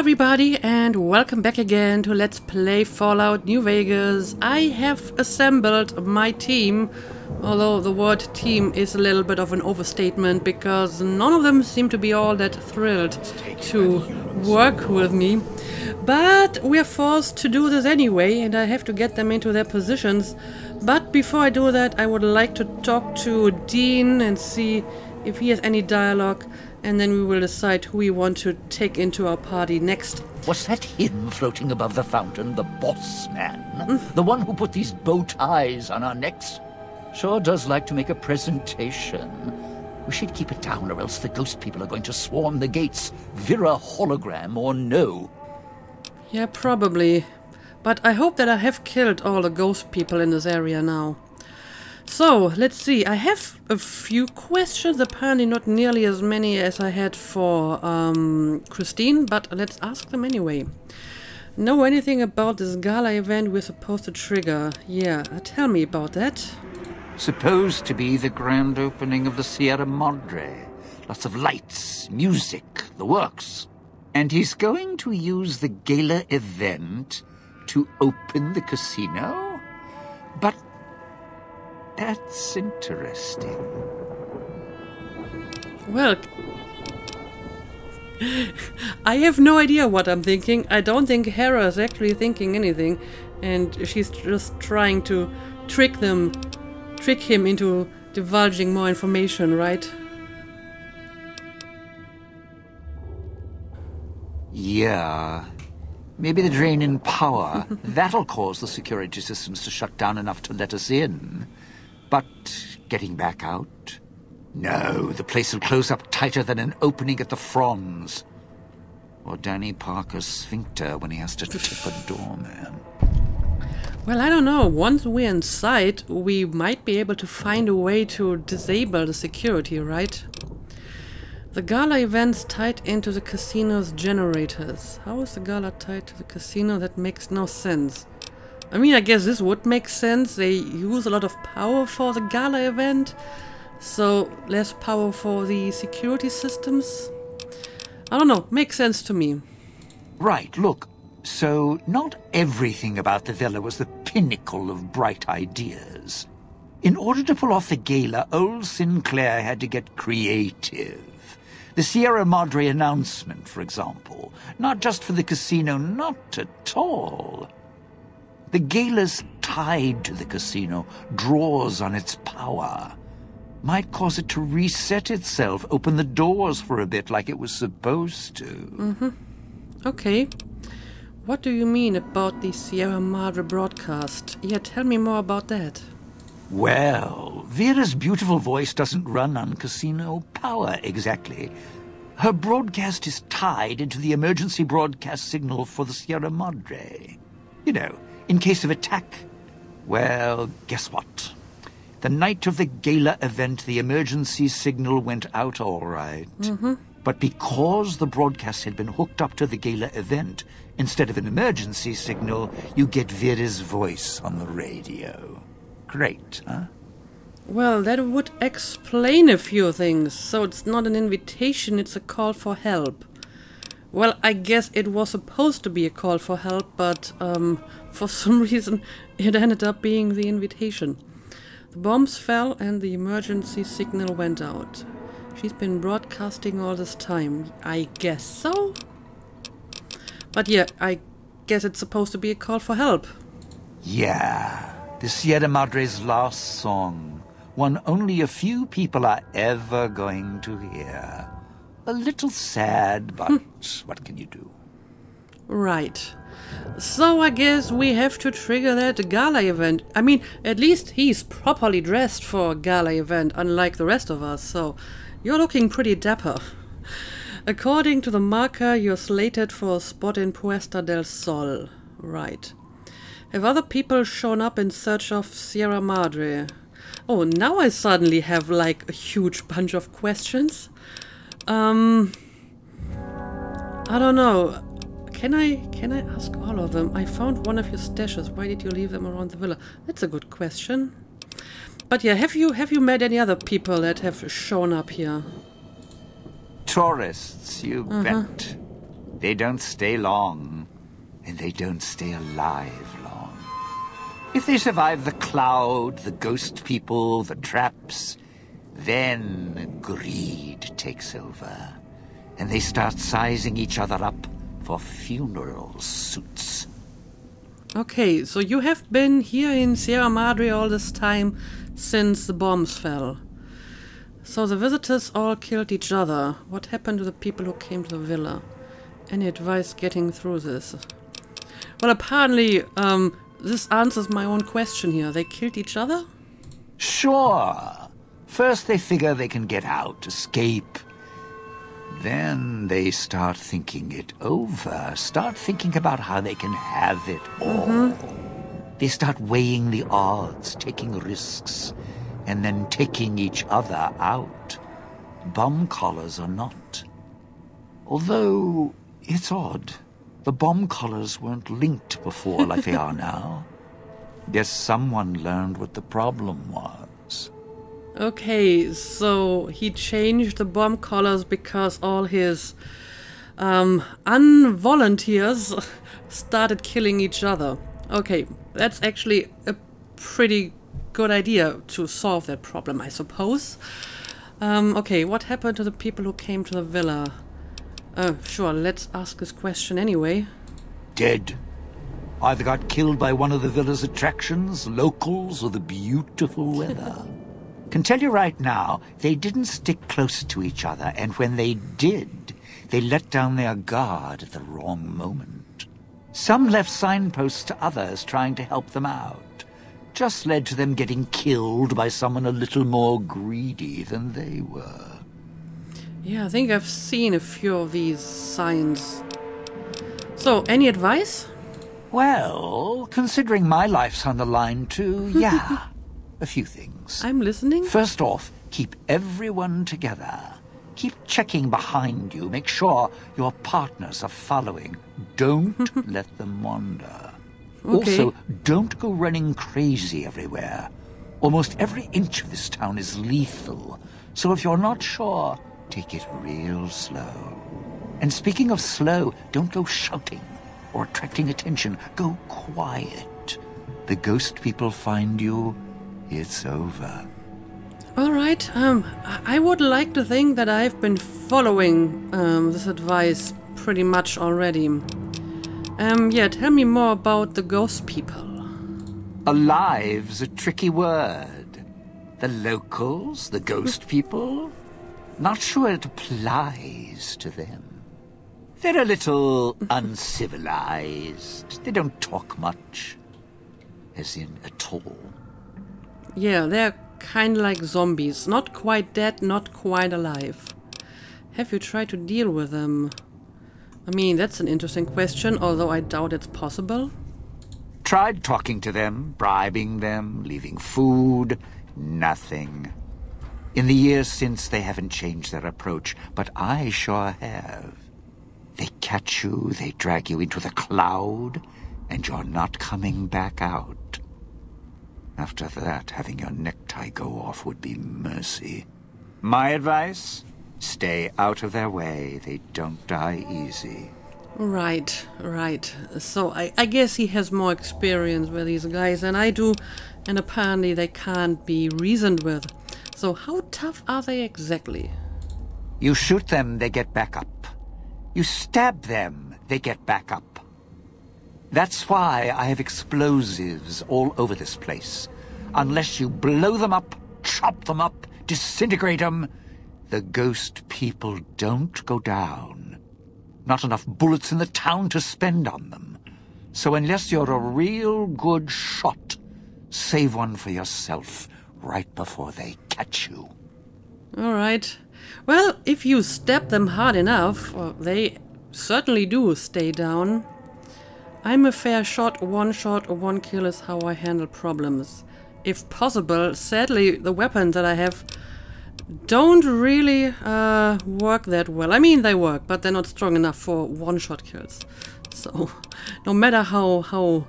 everybody, and welcome back again to Let's Play Fallout New Vegas. I have assembled my team, although the word team is a little bit of an overstatement because none of them seem to be all that thrilled to work with me. But we're forced to do this anyway, and I have to get them into their positions. But before I do that, I would like to talk to Dean and see if he has any dialogue, and then we will decide who we want to take into our party next. Was that him floating above the fountain, the boss man? The one who put these bow ties on our necks? Sure does like to make a presentation. We should keep it down, or else the ghost people are going to swarm the gates, Vera hologram or no. Yeah, probably. But I hope that I have killed all the ghost people in this area now. So, let's see. I have a few questions, apparently not nearly as many as I had for Christine, but let's ask them anyway. Know anything about this gala event we're supposed to trigger? Yeah, tell me about that. Supposed to be the grand opening of the Sierra Madre. Lots of lights, music, the works. And he's going to use the gala event to open the casino? But that's interesting. Well, I have no idea what I'm thinking. I don't think Hera is actually thinking anything, and she's just trying to trick him into divulging more information, right? Yeah. Maybe the drain in power. That'll cause the security systems to shut down enough to let us in. But getting back out? No, the place will close up tighter than an opening at the fronds. Or Danny Parker's sphincter when he has to tip a doorman. Well, I don't know. Once we're inside, we might be able to find a way to disable the security, right? The gala event's tied into the casino's generators. How is the gala tied to the casino? That makes no sense. I mean, I guess this would make sense. They use a lot of power for the gala event, so less power for the security systems. I don't know. Makes sense to me. Right, look. So, not everything about the villa was the pinnacle of bright ideas. In order to pull off the gala, old Sinclair had to get creative. The Sierra Madre announcement, for example. Not just for the casino, not at all. The gala's tied to the casino, draws on its power. Might cause it to reset itself, open the doors for a bit like it was supposed to. Okay. What do you mean about the Sierra Madre broadcast? Yeah, tell me more about that. Well, Vera's beautiful voice doesn't run on casino power exactly. Her broadcast is tied into the emergency broadcast signal for the Sierra Madre. You know, in case of attack. Well, guess what? The night of the gala event, the emergency signal went out all right. But because the broadcast had been hooked up to the gala event, instead of an emergency signal, you get Vera's voice on the radio. Great, huh? Well, that would explain a few things. So it's not an invitation, it's a call for help. Well, I guess it was supposed to be a call for help, but for some reason it ended up being the invitation. The bombs fell and the emergency signal went out. She's been broadcasting all this time. I guess so? But yeah, I guess it's supposed to be a call for help. Yeah, the Sierra Madre's last song. One only a few people are ever going to hear. A little sad, but what can you do? Right. So I guess we have to trigger that gala event. I mean, at least he's properly dressed for a gala event, unlike the rest of us, so you're looking pretty dapper. According to the marker, you're slated for a spot in Puesta del Sol. Right. Have other people shown up in search of Sierra Madre? Oh, now I suddenly have like a huge bunch of questions. I don't know. Can I ask all of them? I found one of your stashes. Why did you leave them around the villa? That's a good question. But yeah, have you met any other people that have shown up here? Tourists, you bet. They don't stay long, and they don't stay alive long. If they survive the cloud, the ghost people, the traps, then greed takes over, and they start sizing each other up for funeral suits. Okay, so you have been here in Sierra Madre all this time since the bombs fell. So the visitors all killed each other. What happened to the people who came to the villa? Any advice getting through this? Well, apparently, this answers my own question here. They killed each other? Sure. First they figure they can get out, escape. Then they start thinking it over, start thinking about how they can have it all. They start weighing the odds, taking risks, and then taking each other out. Bomb collars are not. Although, it's odd. The bomb collars weren't linked before like they are now. Guess someone learned what the problem was. Okay, so he changed the bomb collars because all his unvolunteers started killing each other. Okay, that's actually a pretty good idea to solve that problem, I suppose. Okay, what happened to the people who came to the villa? Sure, let's ask this question anyway. Dead. Either got killed by one of the villa's attractions, locals, or the beautiful weather. Can tell you right now, they didn't stick close to each other, and when they did, they let down their guard at the wrong moment. Some left signposts to others trying to help them out. Just led to them getting killed by someone a little more greedy than they were. Yeah, I think I've seen a few of these signs. So, any advice? Well, considering my life's on the line too, yeah, a few things. I'm listening. First off, keep everyone together. Keep checking behind you. Make sure your partners are following. Don't let them wander. Okay. Also, don't go running crazy everywhere. Almost every inch of this town is lethal. So if you're not sure, take it real slow. And speaking of slow, don't go shouting or attracting attention. Go quiet. The ghost people find you, it's over. All right. I would like to think that I've been following this advice pretty much already. Yeah, tell me more about the ghost people. Alive's a tricky word. The locals, the ghost people, not sure it applies to them. They're a little uncivilized. They don't talk much. As in, at all. Yeah, they're kind of like zombies. Not quite dead, not quite alive. Have you tried to deal with them? I mean, that's an interesting question, although I doubt it's possible. Tried talking to them, bribing them, leaving food. Nothing. In the years since, they haven't changed their approach, but I sure have. They catch you, they drag you into the cloud, and you're not coming back out. After that, having your necktie go off would be mercy. My advice? Stay out of their way. They don't die easy. Right, right. So I guess he has more experience with these guys than I do, and apparently they can't be reasoned with. So how tough are they exactly? You shoot them, they get back up. You stab them, they get back up. That's why I have explosives all over this place. Unless you blow them up, chop them up, disintegrate them, the ghost people don't go down. Not enough bullets in the town to spend on them. So unless you're a real good shot, save one for yourself right before they catch you. All right. Well, if you stab them hard enough, they certainly do stay down. I'm a fair shot, one kill is how I handle problems. If possible, sadly, the weapons that I have don't really work that well. I mean, they work, but they're not strong enough for one-shot kills. So, no matter how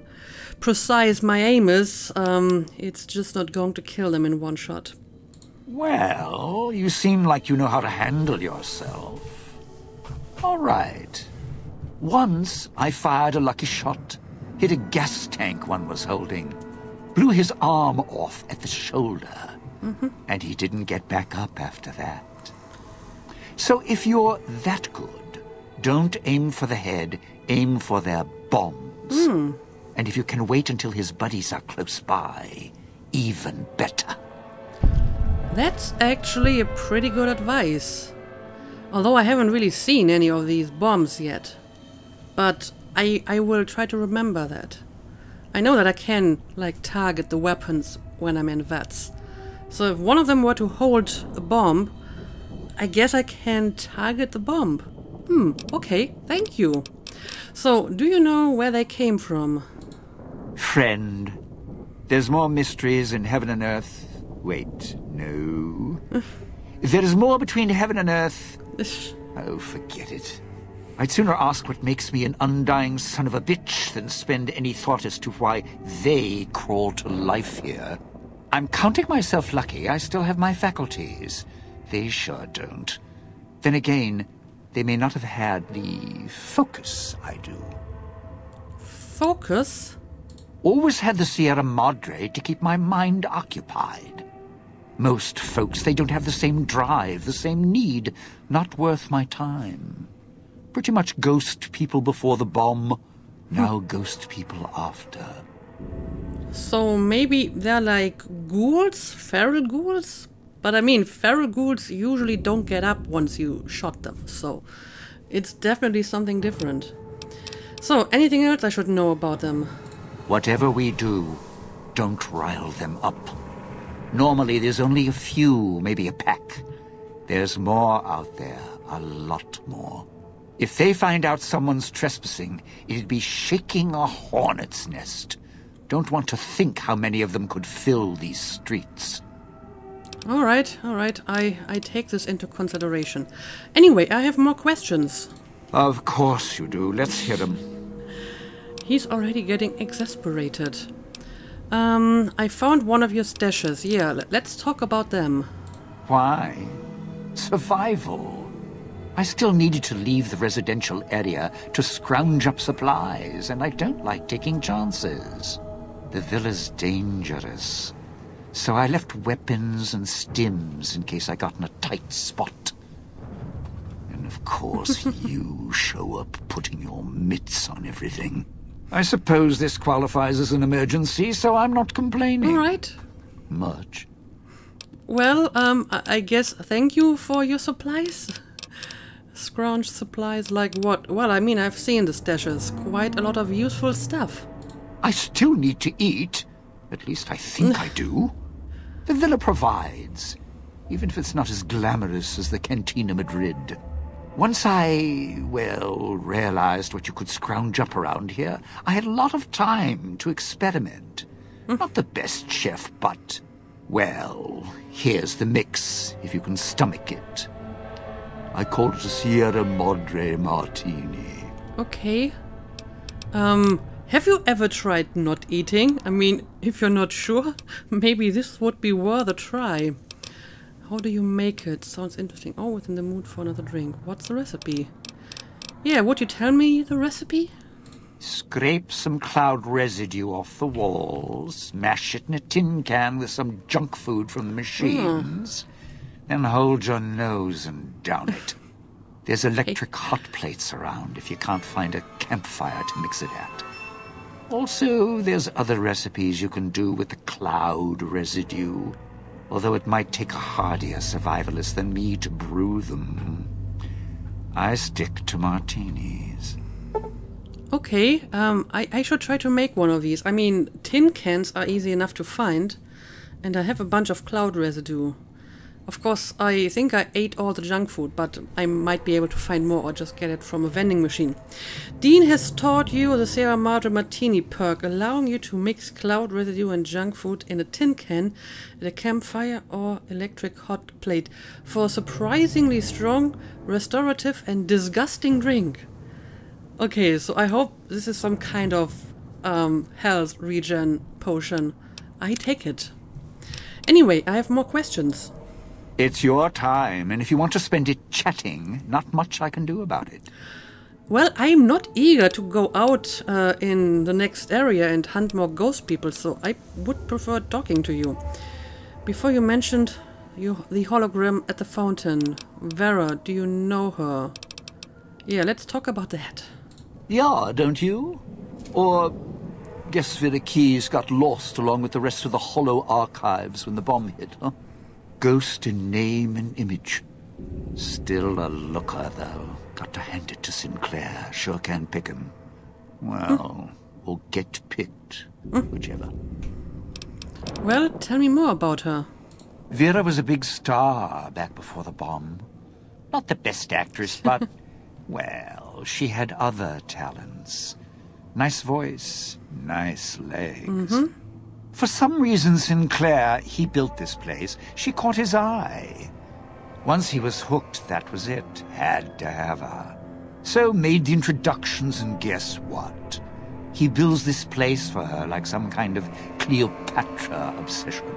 precise my aim is, it's just not going to kill them in one shot. Well, you seem like you know how to handle yourself. All right. Once I fired a lucky shot, hit a gas tank one was holding, blew his arm off at the shoulder, and he didn't get back up after that. So if you're that good, don't aim for the head, aim for their bombs. And if you can wait until his buddies are close by, even better. That's actually a pretty good advice. Although I haven't really seen any of these bombs yet. But I will try to remember that. I know that I can, like, target the weapons when I'm in VATS. So if one of them were to hold a bomb, I guess I can target the bomb. Okay, thank you. So, do you know where they came from? Friend, there's more mysteries in heaven and earth. Wait, no. There is more between heaven and earth. Oh, forget it. I'd sooner ask what makes me an undying son of a bitch than spend any thought as to why they crawl to life here. I'm counting myself lucky I still have my faculties. They sure don't. Then again, they may not have had the focus I do. Focus? Always had the Sierra Madre to keep my mind occupied. Most folks, they don't have the same drive, the same need. Not worth my time. Pretty much ghost people before the bomb, now ghost people after. So maybe they're like ghouls? Feral ghouls? But I mean, feral ghouls usually don't get up once you shot them, so it's definitely something different. So, anything else I should know about them? Whatever we do, don't rile them up. Normally there's only a few, maybe a pack. There's more out there, a lot more. If they find out someone's trespassing, it'd be shaking a hornet's nest. Don't want to think how many of them could fill these streets. All right. I take this into consideration. Anyway, I have more questions. Of course you do. Let's hear them. He's already getting exasperated. I found one of your stashes. Yeah, let's talk about them. Why? Survival. I still needed to leave the residential area to scrounge up supplies, and I don't like taking chances. The villa's dangerous. So I left weapons and stims in case I got in a tight spot. And of course you show up putting your mitts on everything. I suppose this qualifies as an emergency, so I'm not complaining. All right. Much. Well, I guess thank you for your supplies. Scrounge supplies like what? Well, I mean, I've seen the stashes. Quite a lot of useful stuff. I still need to eat. At least I think I do. The villa provides, even if it's not as glamorous as the Cantina Madrid. Once I, well, realized what you could scrounge up around here, I had a lot of time to experiment. Not the best chef, but, well, here's the mix, if you can stomach it. I call it a Sierra Madre Martini. Okay. Have you ever tried not eating? I mean, if you're not sure, maybe this would be worth a try. How do you make it? Sounds interesting. Oh, it's in the mood for another drink. What's the recipe? Yeah, would you tell me the recipe? Scrape some cloud residue off the walls, mash it in a tin can with some junk food from the machines, then hold your nose and down it. There's electric hot plates around if you can't find a campfire to mix it at. Also, there's other recipes you can do with the cloud residue, although it might take a hardier survivalist than me to brew them. I stick to martinis. Okay, I should try to make one of these. I mean, tin cans are easy enough to find, and I have a bunch of cloud residue. Of course, I think I ate all the junk food, but I might be able to find more or just get it from a vending machine. Dean has taught you the Sierra Madre Martini perk, allowing you to mix cloud residue and junk food in a tin can at a campfire or electric hot plate for a surprisingly strong, restorative and disgusting drink. Okay, so I hope this is some kind of health regen potion. I take it. Anyway, I have more questions. It's your time, and if you want to spend it chatting, not much I can do about it. Well, I'm not eager to go out in the next area and hunt more ghost people, so I would prefer talking to you. Before you mentioned the hologram at the fountain. Vera, do you know her? Yeah, let's talk about that. Yeah, don't you? Or guess Vera Keys got lost along with the rest of the hollow archives when the bomb hit, huh? Ghost in name and image. Still a looker, though. Got to hand it to Sinclair. Sure can pick him. Well, or get picked. Whichever. Well, tell me more about her. Vera was a big star back before the bomb. Not the best actress, but, well, she had other talents. Nice voice, nice legs. For some reason, Sinclair, he built this place. She caught his eye. Once he was hooked, that was it. Had to have her. So made the introductions, and guess what? He builds this place for her like some kind of Cleopatra obsession.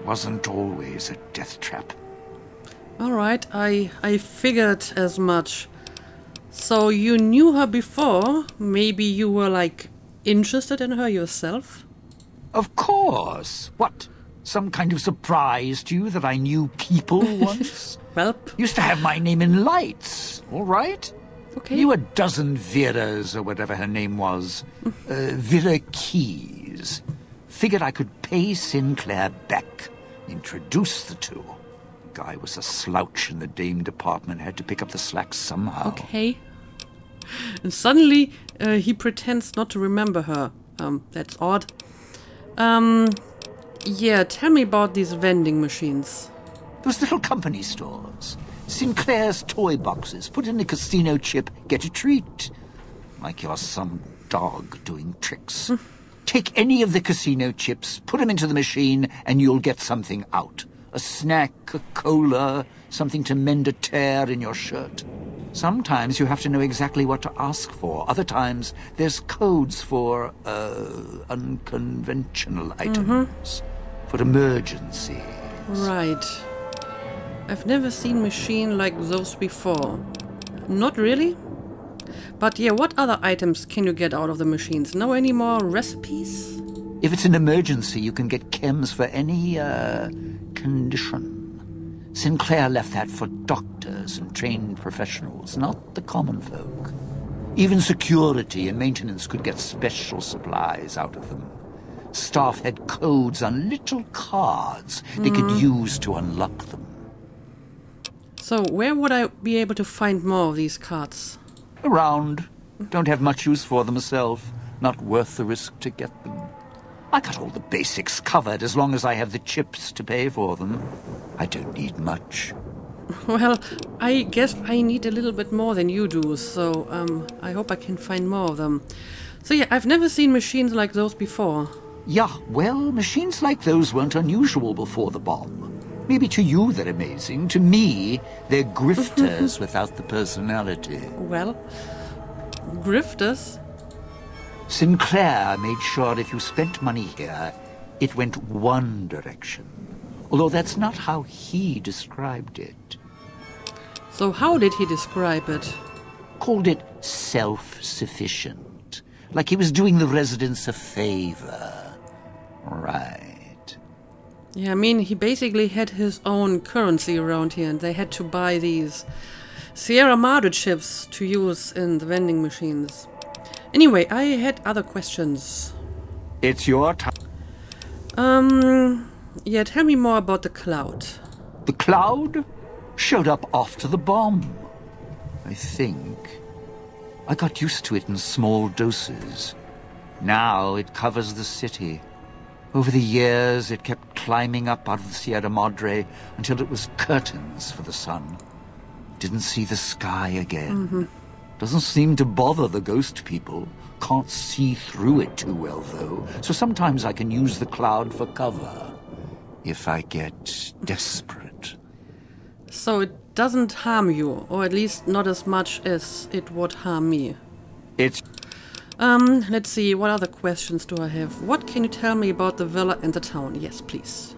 Wasn't always a death trap. All right, I figured as much. So you knew her before? Maybe you were, like, interested in her yourself? Of course. What? Some kind of surprise to you that I knew people once? Welp. Used to have my name in lights, all right? Okay. Knew a dozen Veras, or whatever her name was. Vera Keys. Figured I could pay Sinclair back. Introduce the two. Guy was a slouch in the dame department. Had to pick up the slack somehow. Okay. And suddenly, he pretends not to remember her. That's odd. Yeah, tell me about these vending machines. Those little company stores. Sinclair's toy boxes. Put in a casino chip, get a treat. Like you're some dog doing tricks. Take any of the casino chips, put them into the machine, and you'll get something out. A snack, a cola, something to mend a tear in your shirt. Sometimes you have to know exactly what to ask for. Other times, there's codes for, unconventional items. For emergencies. Right. I've never seen a machine like those before. Not really? But yeah, what other items can you get out of the machines? Know any more recipes? If it's an emergency, you can get chems for any, condition. Sinclair left that for doctors and trained professionals, not the common folk. Even security and maintenance could get special supplies out of them. Staff had codes on little cards they could use to unlock them. So where would I be able to find more of these cards? Around. Don't have much use for them myself. Not worth the risk to get them. I got all the basics covered as long as I have the chips to pay for them. I don't need much. Well, I guess I need a little bit more than you do, so I hope I can find more of them. So yeah, I've never seen machines like those before. Yeah, well, machines like those weren't unusual before the bomb. Maybe to you they're amazing. To me, they're grifters without the personality. Well, grifters? Sinclair made sure if you spent money here, it went one direction. Although that's not how he described it. So how did he describe it? Called it self-sufficient. Like he was doing the residents a favor. Right. Yeah, I mean, he basically had his own currency around here, and they had to buy these Sierra Madre chips to use in the vending machines. Anyway, I had other questions. It's your time. Yeah, tell me more about the cloud. The cloud showed up after the bomb, I think. I got used to it in small doses. Now it covers the city. Over the years, it kept climbing up out of the Sierra Madre until it was curtains for the sun. Didn't see the sky again. Doesn't seem to bother the ghost people. Can't see through it too well, though. So sometimes I can use the cloud for cover. If I get desperate. So it doesn't harm you, or at least not as much as it would harm me. It's... Let's see, what other questions do I have? What can you tell me about the villa and the town? Yes, please.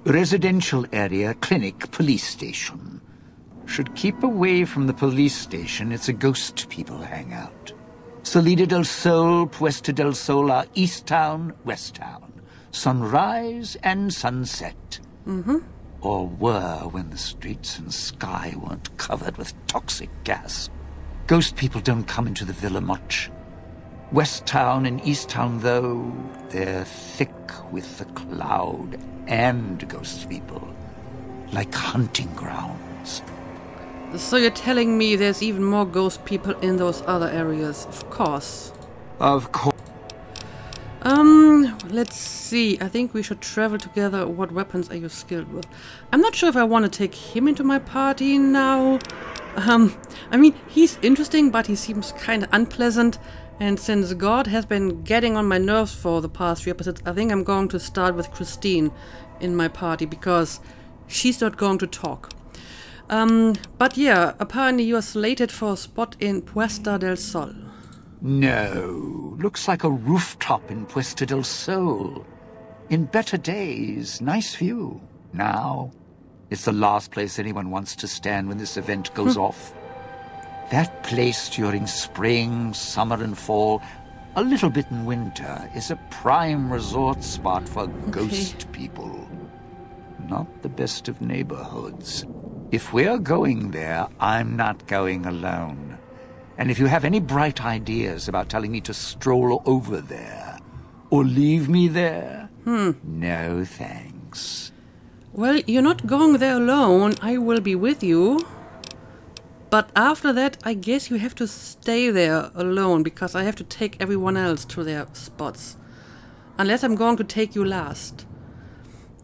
residential area, clinic, police station. Should keep away from the police station. It's a ghost people hangout. Salida del Sol, Puesta del Sol are East Town, West Town. Sunrise and sunset. Or were when the streets and sky weren't covered with toxic gas. Ghost people don't come into the villa much. West Town and East Town, though, they're thick with the cloud and ghost people. Like hunting grounds. So you're telling me there's even more ghost people in those other areas? Of course. Of course. Let's see. I think we should travel together. What weapons are you skilled with? I'm not sure if I want to take him into my party now. I mean, he's interesting, but he seems kind of unpleasant. And since God has been getting on my nerves for the past few episodes, I think I'm going to start with Christine in my party, because she's not going to talk. But yeah, apparently you are slated for a spot in Puesta del Sol. No, looks like a rooftop in Puesta del Sol. In better days, nice view. Now, it's the last place anyone wants to stand when this event goes off. That place during spring, summer and fall, a little bit in winter, is a prime resort spot for ghost people. Not the best of neighborhoods. If we're going there, I'm not going alone. And if you have any bright ideas about telling me to stroll over there, or leave me there, no thanks. Well, you're not going there alone. I will be with you. But after that, I guess you have to stay there alone, because I have to take everyone else to their spots. Unless I'm going to take you last.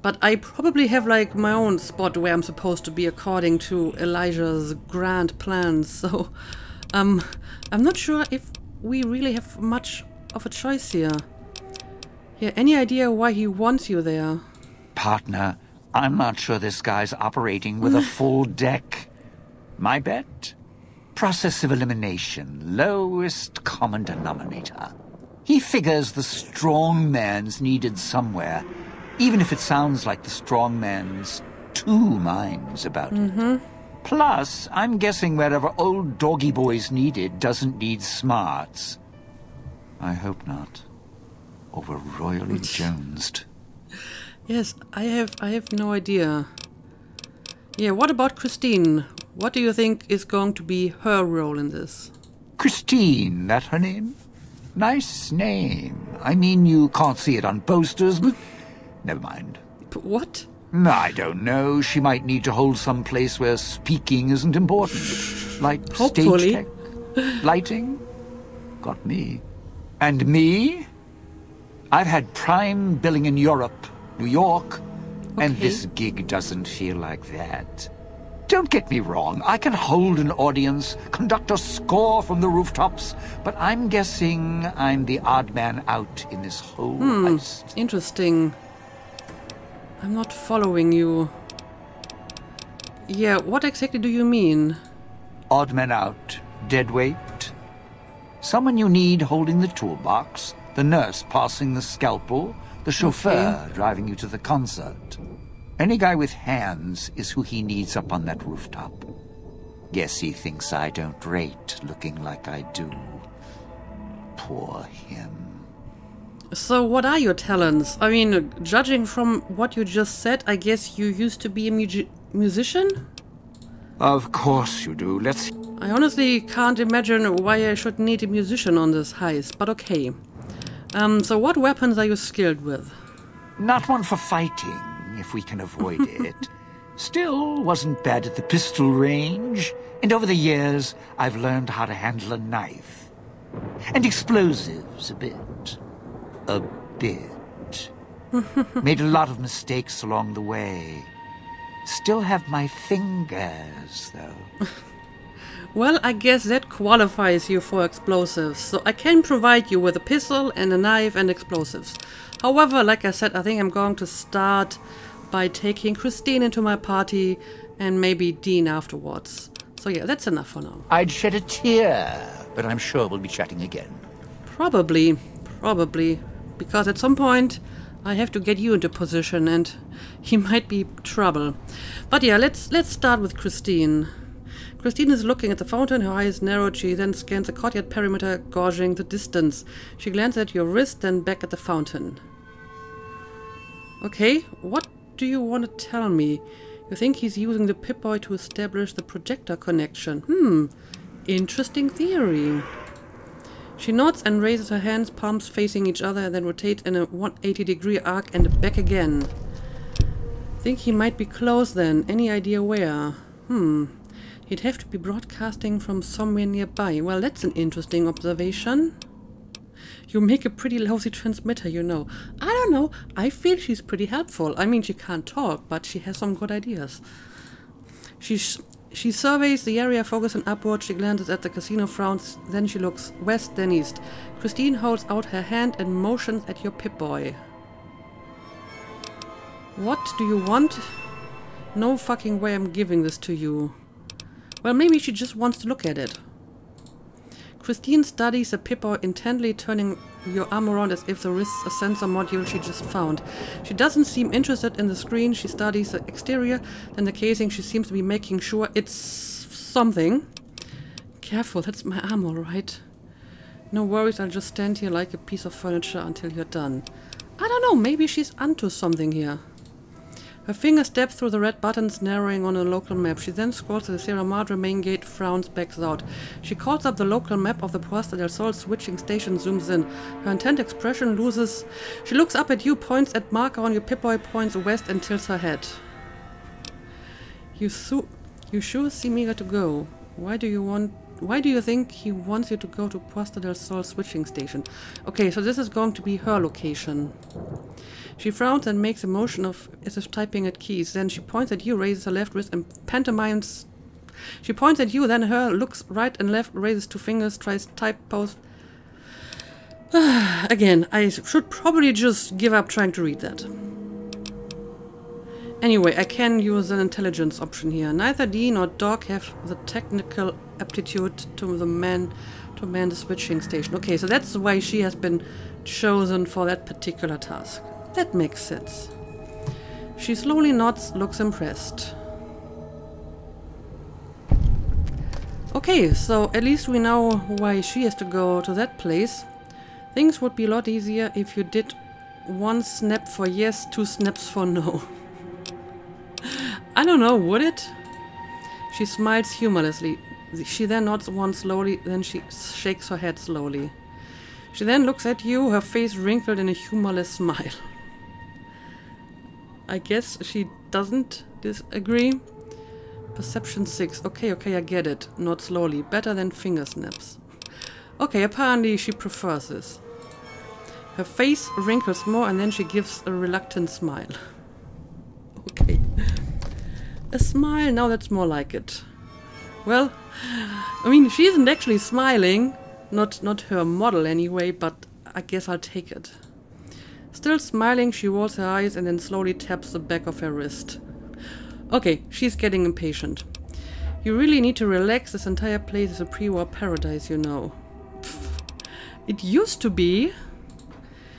But I probably have like my own spot where I'm supposed to be according to Elijah's grand plans. So, I'm not sure if we really have much of a choice here. Yeah, any idea why he wants you there? Partner, I'm not sure this guy's operating with a full deck. My bet? Process of elimination, lowest common denominator. He figures the strong man's needed somewhere, even if it sounds like the strong man's two minds about it. Plus, I'm guessing wherever old doggy boy's needed doesn't need smarts. I hope not. Or we're royally jonesed. Yes, I have no idea. Yeah, what about Christine? What do you think is going to be her role in this? Christine, that her name? Nice name. I mean, you can't see it on posters, but never mind. What? I don't know. She might need to hold some place where speaking isn't important. Like Hopefully. stage tech, lighting. Got me. And me? I've had prime billing in Europe, New York, and this gig doesn't feel like that. Don't get me wrong, I can hold an audience, conduct a score from the rooftops, but I'm guessing I'm the odd man out in this whole heist. Interesting. I'm not following you. Yeah, what exactly do you mean? Odd man out, dead weight. Someone you need holding the toolbox, the nurse passing the scalpel, the chauffeur driving you to the concert. Any guy with hands is who he needs up on that rooftop. Guess he thinks I don't rate looking like I do. Poor him. So what are your talents? I mean, judging from what you just said, I guess you used to be a musician? Of course you do. I honestly can't imagine why I should need a musician on this heist, but okay. So what weapons are you skilled with? Not one for fighting, if we can avoid it. Still, wasn't bad at the pistol range. And over the years, I've learned how to handle a knife. And explosives a bit. A bit. Made a lot of mistakes along the way. Still have my fingers, though. Well, I guess that qualifies you for explosives, so I can provide you with a pistol and a knife and explosives. However, like I said, I think I'm going to start by taking Christine into my party and maybe Dean afterwards. So yeah, that's enough for now. I'd shed a tear, but I'm sure we'll be chatting again. Probably. Because at some point I have to get you into position and he might be trouble. But yeah, let's start with Christine. Christine is looking at the fountain, her eyes narrowed. She then scans the courtyard perimeter, gauging the distance. She glances at your wrist, then back at the fountain. Okay, what do you want to tell me? You think he's using the Pip-Boy to establish the projector connection? Interesting theory. She nods and raises her hands, palms facing each other, and then rotates in a 180-degree arc and back again. Think he might be close then. Any idea where? He'd have to be broadcasting from somewhere nearby. Well, that's an interesting observation. You make a pretty lousy transmitter, you know. I don't know. I feel she's pretty helpful. I mean, she can't talk, but she has some good ideas. She surveys the area, focusing upward. She glances at the casino, frowns. Then she looks west, then east. Christine holds out her hand and motions at your Pip-Boy. What do you want? No fucking way I'm giving this to you. Well, maybe she just wants to look at it. Christine studies the Pip-Boy intently, turning your arm around as if the wrist's a sensor module she just found. She doesn't seem interested in the screen. She studies the exterior, then the casing. She seems to be making sure it's something. Careful, that's my arm, all right. No worries, I'll just stand here like a piece of furniture until you're done. I don't know, maybe she's onto something here. Her finger steps through the red buttons, narrowing on a local map. She then scrolls to the Sierra Madre main gate, frowns, backs out. She calls up the local map of the Puesta del Sol switching station, zooms in. Her intent expression loses. She looks up at you, points at marker on your Pip-Boy, points west, and tilts her head. You sure seem eager to go. Why do you think he wants you to go to Puesta del Sol switching station? Okay, so this is going to be her location. She frowns and makes a motion as if typing at keys. Then she points at you, raises her left wrist and pantomimes. She points at you, then her looks right and left, raises two fingers, tries type pose. Again, I should probably just give up trying to read that. Anyway, I can use an intelligence option here. Neither Dee nor Doc have the technical aptitude to man the switching station. Okay, so that's why she has been chosen for that particular task. That makes sense. She slowly nods, looks impressed. Okay, so at least we know why she has to go to that place. Things would be a lot easier if you did one snap for yes, two snaps for no. I don't know, would it? She smiles humorlessly. She then nods once slowly, then she shakes her head slowly. She then looks at you, her face wrinkled in a humorless smile. I guess she doesn't disagree. Perception 6. Okay, I get it. Not slowly. Better than finger snaps. Okay, apparently she prefers this. Her face wrinkles more and then she gives a reluctant smile. Okay. A smile, now that's more like it. Well, I mean, she isn't actually smiling. Not her model anyway, but I guess I'll take it. Still smiling, she rolls her eyes and then slowly taps the back of her wrist. Okay, she's getting impatient. You really need to relax. This entire place is a pre-war paradise, you know. Pfft. It used to be.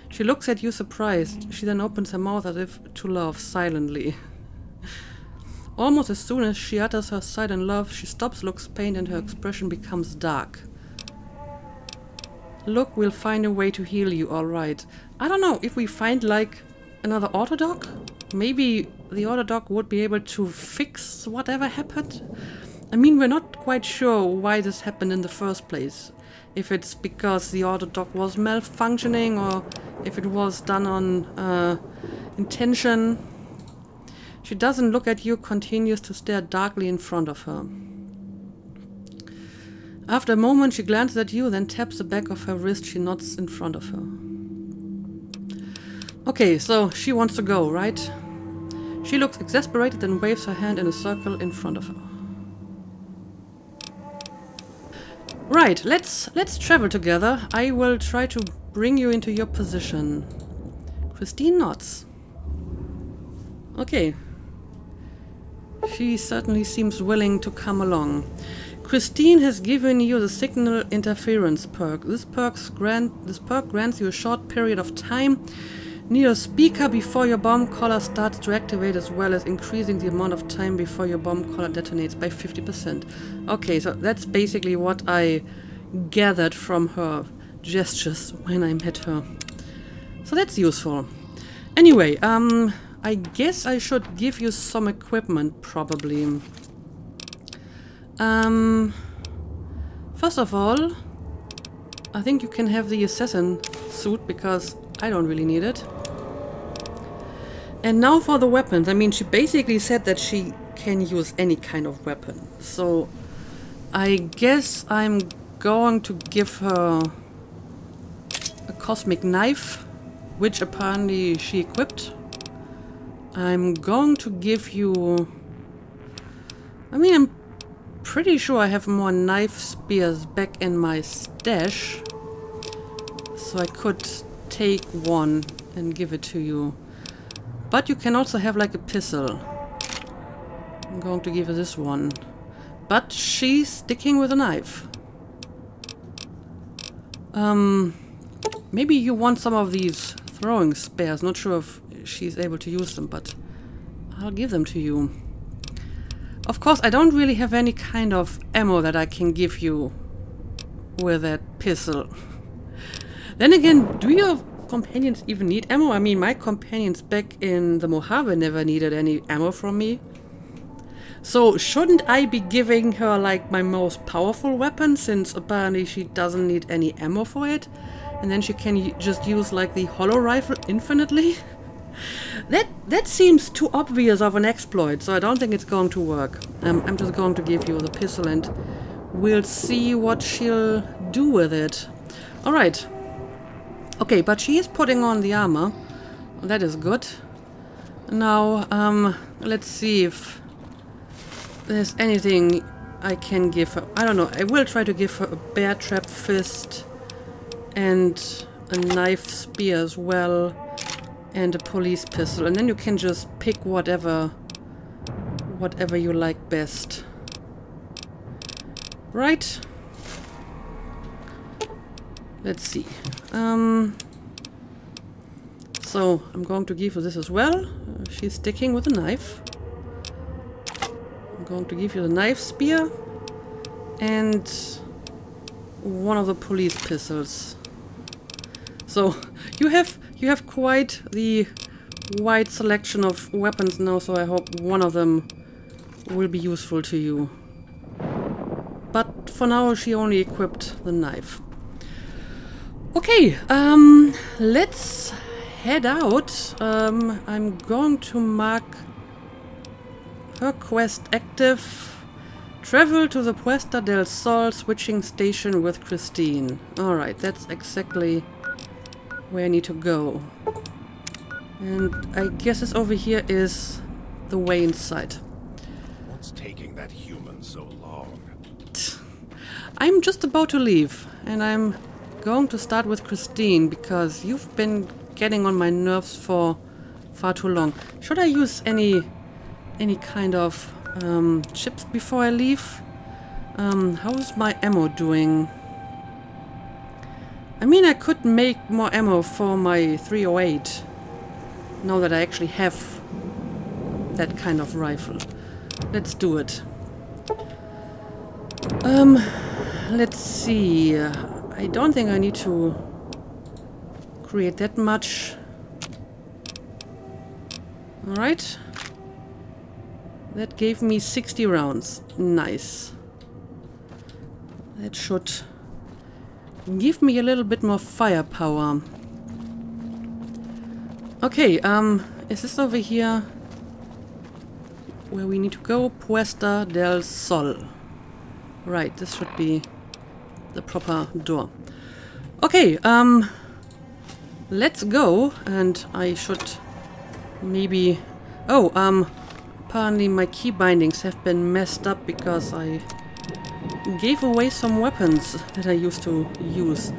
She looks at you surprised. She then opens her mouth as if to laugh silently. Almost as soon as she utters her silent laugh, she stops, looks pained, and her expression becomes dark. Look, we'll find a way to heal you, alright. I don't know, if we find like another autodoc? Maybe the autodoc would be able to fix whatever happened? I mean, we're not quite sure why this happened in the first place. If it's because the autodoc was malfunctioning or if it was done on intention. She doesn't look at you, continues to stare darkly in front of her. After a moment, she glances at you, then taps the back of her wrist. She nods in front of her. Okay, so she wants to go, right? She looks exasperated and waves her hand in a circle in front of her. Right, let's travel together. I will try to bring you into your position. Christine nods. Okay. She certainly seems willing to come along. Christine has given you the signal interference perk. This perk grants you a short period of time Need a speaker before your bomb collar starts to activate, as well as increasing the amount of time before your bomb collar detonates by 50%. Okay, so that's basically what I gathered from her gestures when I met her. So that's useful. Anyway, I guess I should give you some equipment, probably. First of all, I think you can have the assassin suit, because I don't really need it. And now for the weapons. I mean, she basically said that she can use any kind of weapon. So I guess I'm going to give her a cosmic knife, which apparently she equipped. I'm going to give you... I mean, I'm pretty sure I have more knife spears back in my stash. So I could take one and give it to you. But you can also have like a pistol. I'm going to give her this one. But she's sticking with a knife. Maybe you want some of these throwing spears. Not sure if she's able to use them, but I'll give them to you. Of course, I don't really have any kind of ammo that I can give you with that pistol. Then again, do your companions even need ammo? I mean, my companions back in the Mojave never needed any ammo from me. So shouldn't I be giving her like my most powerful weapon, since apparently she doesn't need any ammo for it? And then she can just use like the hollow rifle infinitely? That seems too obvious of an exploit, so I don't think it's going to work. I'm just going to give you the pistol and we'll see what she'll do with it. Alright. Okay, but she is putting on the armor. That is good. Now, let's see if there's anything I can give her. I don't know. I will try to give her a bear trap fist and a knife spear as well, and a police pistol. And then you can just pick whatever you like best. Right? Let's see. So I'm going to give her this as well. She's sticking with a knife. I'm going to give you the knife spear and one of the police pistols. So you have quite the wide selection of weapons now, so I hope one of them will be useful to you. But for now she only equipped the knife. Okay, let's head out. I'm going to mark her quest active. Travel to the Puesta del Sol switching station with Christine. Alright, that's exactly where I need to go. And I guess this over here is the way inside. What's taking that human so long? I'm just about to leave, and I'm going to start with Christine, because you've been getting on my nerves for far too long. Should I use any kind of chips before I leave? How's my ammo doing? I mean, I could make more ammo for my 308 now that I actually have that kind of rifle. Let's do it. Let's see. I don't think I need to create that much. Alright. That gave me 60 rounds. Nice. That should give me a little bit more firepower. Okay, is this over here where we need to go? Puesta del Sol. Right, this should be the proper door. Okay, let's go, and I should maybe... Oh, apparently my key bindings have been messed up because I gave away some weapons that I used to use.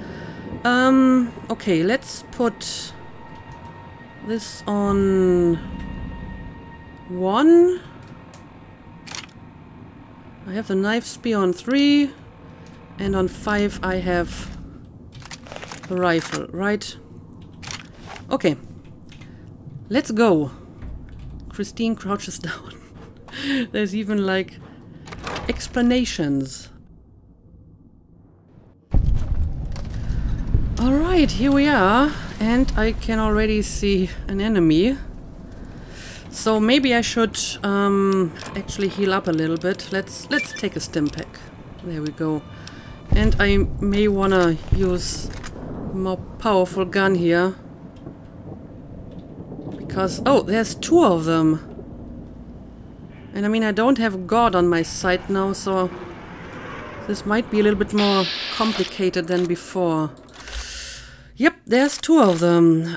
Okay, let's put this on 1. I have the knife spear on 3, and on 5 I have the rifle, right? Okay, Let's go. Christine crouches down. There's even like explanations. Alright, here we are. And I can already see an enemy. So maybe I should actually heal up a little bit. Let's take a stim pack. There we go. And I may wanna use a more powerful gun here. Because, oh, there's 2 of them. And I mean, I don't have God on my side now, so this might be a little bit more complicated than before. Yep, there's 2 of them.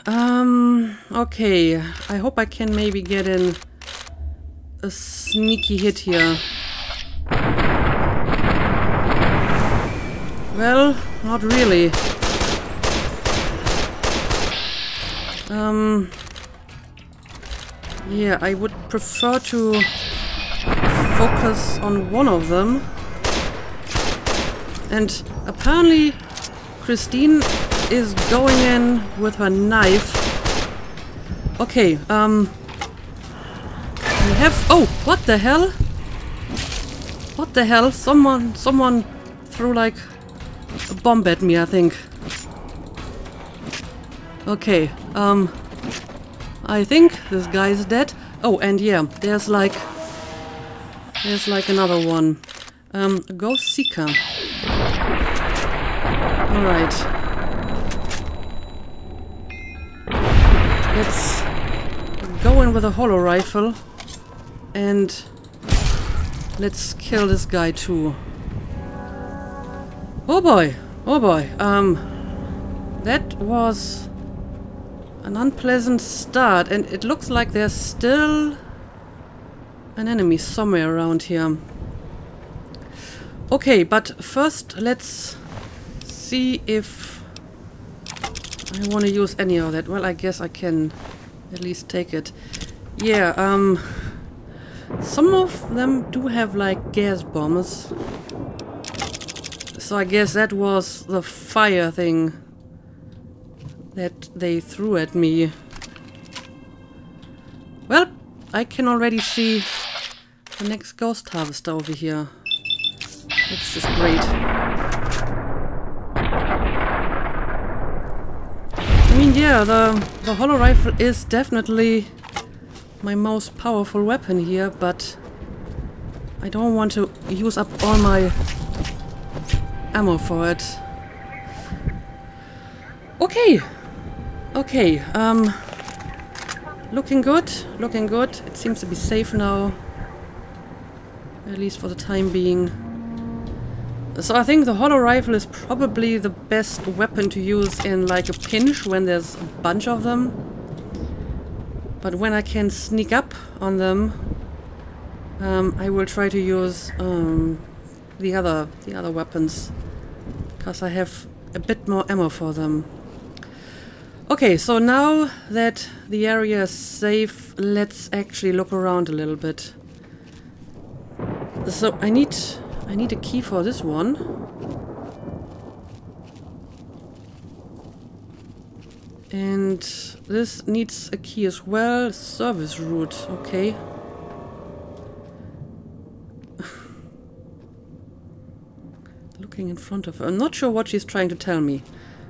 Okay, I hope I can maybe get in a sneaky hit here. Well, not really. Yeah, I would prefer to focus on one of them. And apparently Christine is going in with her knife. Okay, we have... Oh, what the hell? What the hell? Someone threw like a bomb at me, I think. Okay, I think this guy is dead. Oh, and yeah, there's like another one. A Ghost Seeker. Alright. Let's go in with a holo rifle and let's kill this guy too. Oh boy, oh boy. That was an unpleasant start, and it looks like there's still an enemy somewhere around here. Okay, but first let's see if I want to use any of that. Well, I guess I can at least take it. Yeah, some of them do have like gas bombs. So I guess that was the fire thing that they threw at me. Well, I can already see the next ghost harvester over here. That's just great. I mean, yeah, the holo rifle is definitely my most powerful weapon here, but I don't want to use up all my ammo for it. Okay. Okay, looking good, looking good. It seems to be safe now, at least for the time being. So I think the holo rifle is probably the best weapon to use in like a pinch when there's a bunch of them. But when I can sneak up on them, I will try to use the other weapons, because I have a bit more ammo for them. Okay, so now that the area is safe, let's actually look around a little bit. So I need a key for this one. And this needs a key as well. Service route, okay. Looking in front of her. I'm not sure what she's trying to tell me.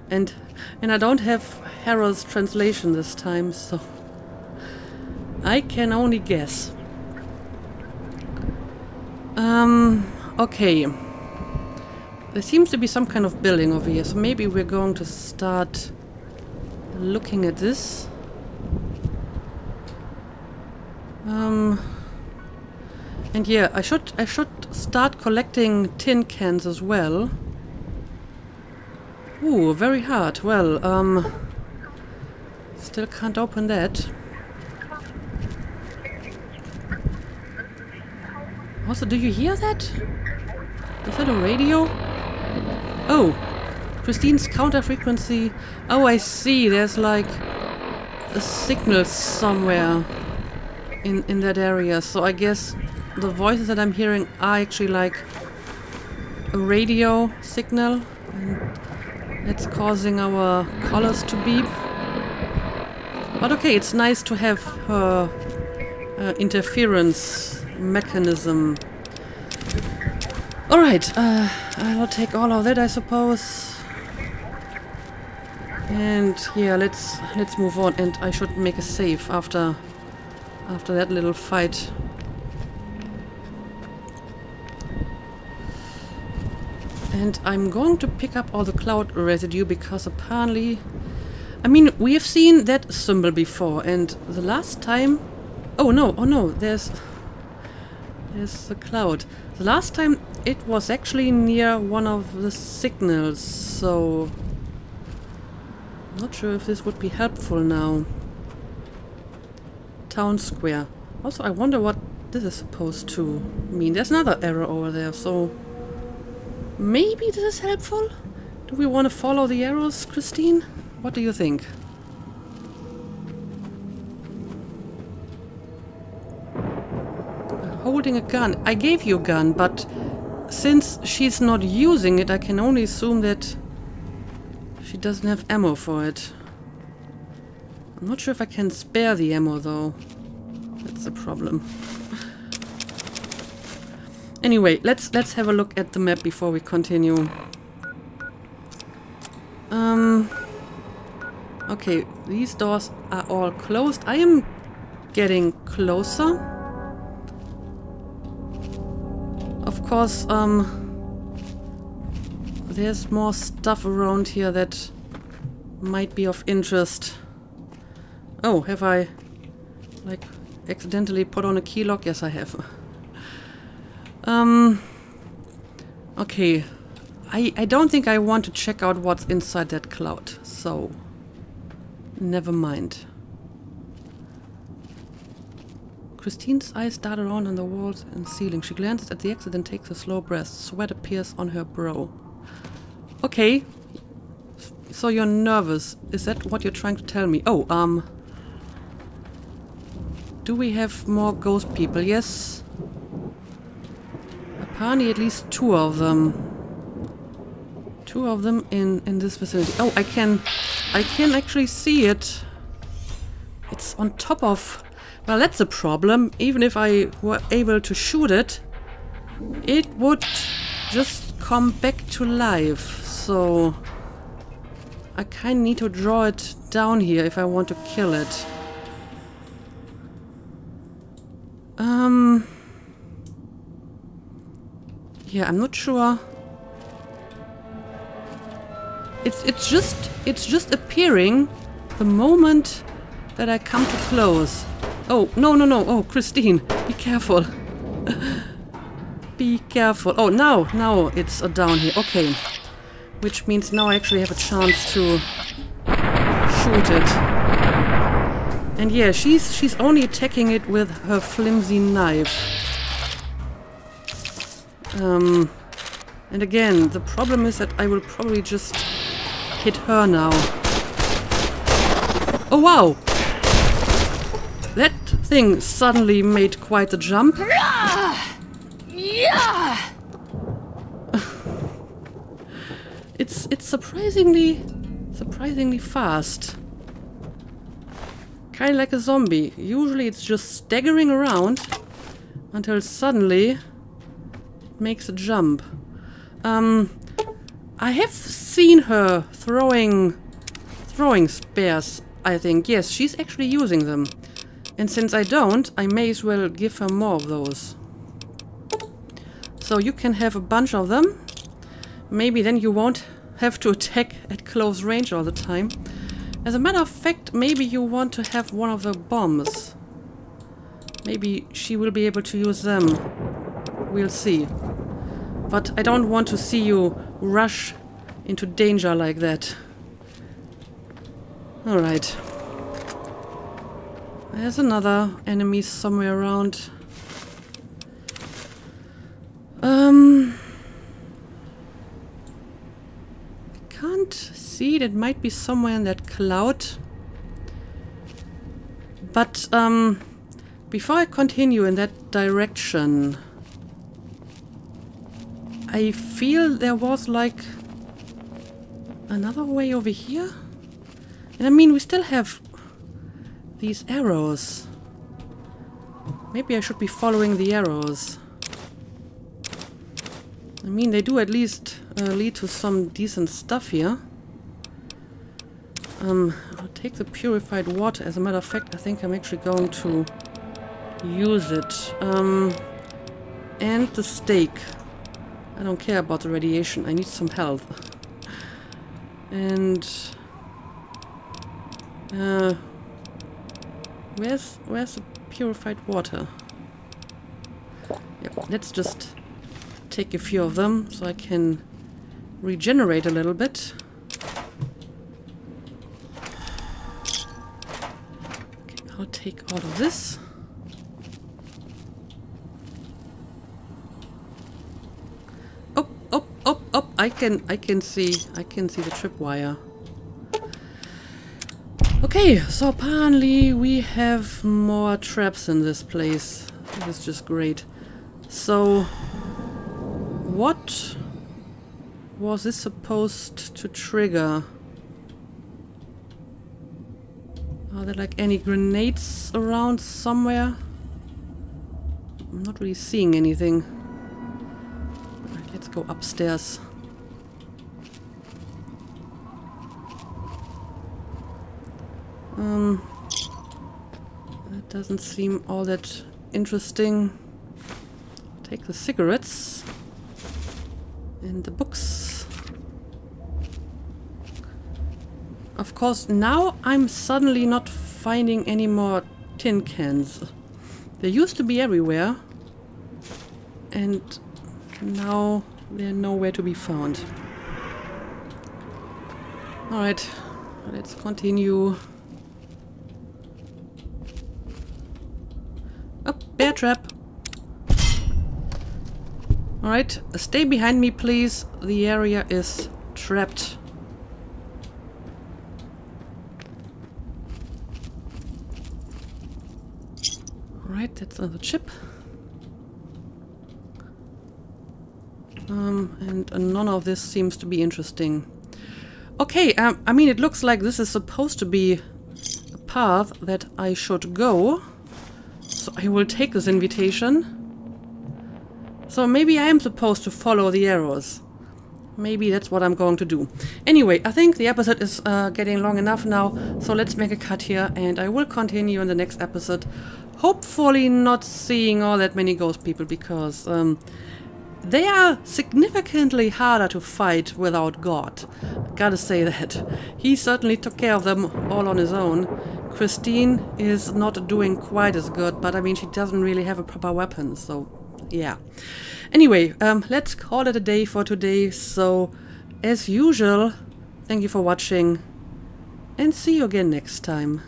And I don't have Harold's translation this time, so I can only guess. Okay. There seems to be some kind of building over here, so maybe we're going to start looking at this. And yeah, I should start collecting tin cans as well. Ooh, very hard. Well, still can't open that. Also, do you hear that? Is that a radio? Oh, Christine's counter frequency. Oh, I see. There's like a signal somewhere in that area. So I guess the voices that I'm hearing are actually like a radio signal. And it's causing our collars to beep. But okay, it's nice to have her interference mechanism. Alright, I'll take all of that, I suppose. And yeah, let's move on. And I should make a save after that little fight. And I'm going to pick up all the cloud residue because apparently... I mean, we have seen that symbol before, and the last time... Oh no, there's the cloud. The last time it was actually near one of the signals, so... Not sure if this would be helpful now. Town square. Also, I wonder what this is supposed to mean. There's another arrow over there, so... Maybe this is helpful? Do we want to follow the arrows, Christine? What do you think? Holding a gun. I gave you a gun, but since she's not using it, I can only assume that she doesn't have ammo for it. I'm not sure if I can spare the ammo, though. That's the problem. Anyway, let's have a look at the map before we continue. Okay, these doors are all closed. I am getting closer. Of course, there's more stuff around here that might be of interest. Oh, have I, like, accidentally put on a key lock? Yes, I have. Okay. I don't think I want to check out what's inside that cloud, so... Never mind. Christine's eyes dart around on the walls and ceiling. She glances at the exit and takes a slow breath. Sweat appears on her brow. Okay. So you're nervous. Is that what you're trying to tell me? Oh, do we have more ghost people? Yes. Apparently at least 2 of them. 2 of them in this vicinity. Oh, I can actually see it. It's on top of... Well, that's a problem. Even if I were able to shoot it, it would just come back to life. So I kind of need to draw it down here if I want to kill it. Yeah, I'm not sure. It's just appearing the moment that I come too close. Oh, no. Oh, Christine, be careful. Be careful. Oh, now it's down here. Okay. Which means now I actually have a chance to shoot it. And yeah, she's only attacking it with her flimsy knife. And again, the problem is that I will probably just hit her now. Oh wow! That thing suddenly made quite a jump. It's surprisingly fast. Kind of like a zombie. Usually it's just staggering around until suddenly it makes a jump. I have seen her throwing spears, I think. Yes, she's actually using them. And since I don't, I may as well give her more of those. So you can have a bunch of them. Maybe then you won't have to attack at close range all the time. As a matter of fact, maybe you want to have one of the bombs. Maybe she will be able to use them. We'll see. But I don't want to see you rush into danger like that. Alright. There's another enemy somewhere around. Can't see it. It might be somewhere in that cloud. But before I continue in that direction, I feel there was like another way over here. And I mean, we still have these arrows. Maybe I should be following the arrows. I mean, they do at least lead to some decent stuff here. I'll take the purified water. As a matter of fact, I think I'm actually going to use it. And the steak. I don't care about the radiation. I need some health. And where's the purified water? Yep, let's just take a few of them so I can regenerate a little bit. Okay, I'll take all of this. Oh, I can see the tripwire. Okay, so apparently we have more traps in this place. This is just great. So what was this supposed to trigger? Are there like any grenades around somewhere? I'm not really seeing anything. Alright, let's go upstairs. That doesn't seem all that interesting. Take the cigarettes and the books. Of course, now I'm suddenly not finding any more tin cans. They used to be everywhere, and now they're nowhere to be found. Alright, let's continue. Oh, bear trap! Alright, stay behind me please. The area is trapped. Alright, that's another chip. And none of this seems to be interesting. Okay, I mean, it looks like this is supposed to be a path that I should go. So I will take this invitation. So maybe I am supposed to follow the arrows. Maybe that's what I'm going to do. Anyway, I think the episode is getting long enough now. So let's make a cut here and I will continue in the next episode. Hopefully not seeing all that many ghost people because they are significantly harder to fight without God. Gotta say that. He certainly took care of them all on his own. Christine is not doing quite as good, but I mean, she doesn't really have a proper weapon, so yeah. Anyway, let's call it a day for today. So, as usual, thank you for watching, and see you again next time.